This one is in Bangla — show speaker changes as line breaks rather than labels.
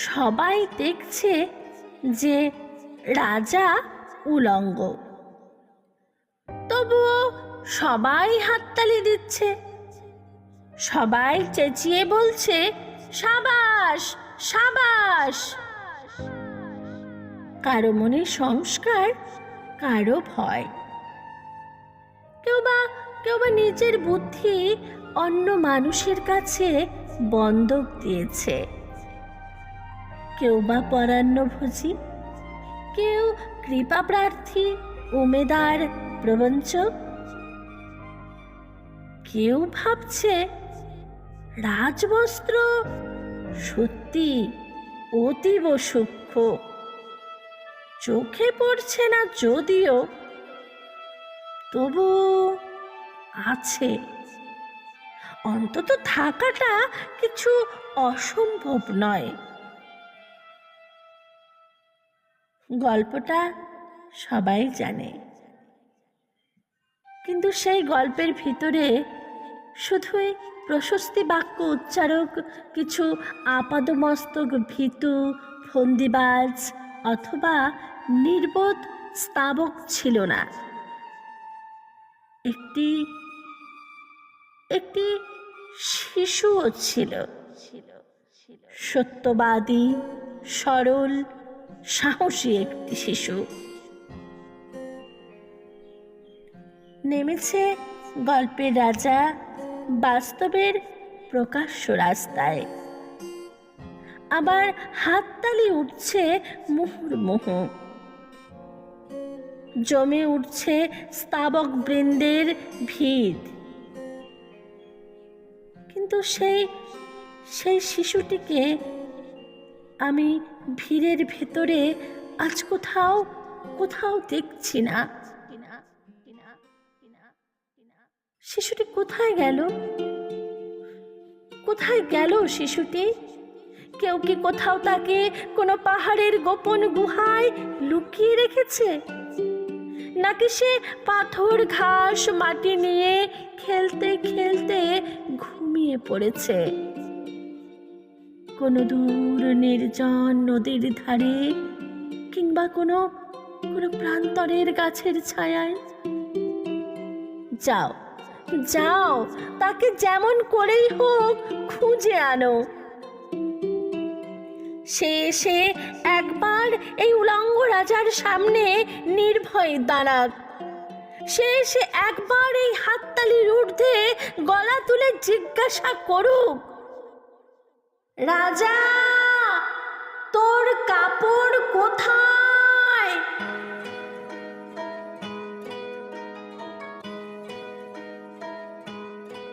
সবাই দেখছে যে রাজা উলঙ্গ, তবুও সবাই হাততালি দিচ্ছে, সবাই চেঁচিয়ে বলছে সাবাস সাবাস। কারো মনে সংস্কার, কারো ভয়, কেউ বা নিজের বুদ্ধি অন্য মানুষের কাছে বন্ধক দিয়েছে। কেউ বা পরান্নভোজী, কেউ কৃপা প্রার্থী, উমেদার প্রবঞ্চক। কেউ ভাবছে রাজবস্ত্র সত্যি অতীব সূক্ষ্ম, চোখে পড়ছে না যদিও, তবু আছে, অন্তত থাকাটা কিছু অসম্ভব নয়। গল্পটা সবাই জানে, কিন্তু সেই গল্পের ভিতরে শুধুই প্রশস্তি বাক্য উচ্চারক কিছু আপাদমস্তক ভীতু ফন্দিবাজ অথবা নির্বোধ স্তাবক ছিল না। একটি শিশুও ছিল, সত্যবাদী, সরল, সাহসী একটি শিশু। নেমেছে গল্পের রাজা বাস্তবের প্রকাশ্য রাস্তায়, আবার হাততালি উঠছে মুহুর্মুহু, জমে উঠছে স্তাবক বৃন্দের ভিড়। কিন্তু সেই শিশুটিকে আমি ভিড়ের ভেতরে আজ কোথাও দেখছি না। শিশুটি কোথায় গেল শিশুটি? কেউ কি কোথাও তাকে কোনো পাহাড়ের গোপন গুহায় লুকিয়ে রেখেছে, নাকি সে পাথর ঘাস মাটি নিয়ে খেলতে খেলতে ঘুমিয়ে পড়েছে কোনো দূর নির্জন নদীর ধারে, কিংবা কোনো প্রান্তরের গাছের ছায়ায়? যাও, তাকে যেমন করেই হোক খুঁজে আনো। সে এসে একবার এই উলঙ্গ রাজার সামনে নির্ভয় দাঁড়াক। সে এসে একবার এই হাততালির ঊর্ধ্বে গলা তুলে জিজ্ঞাসা করুক, রাজা, তোর কাপড়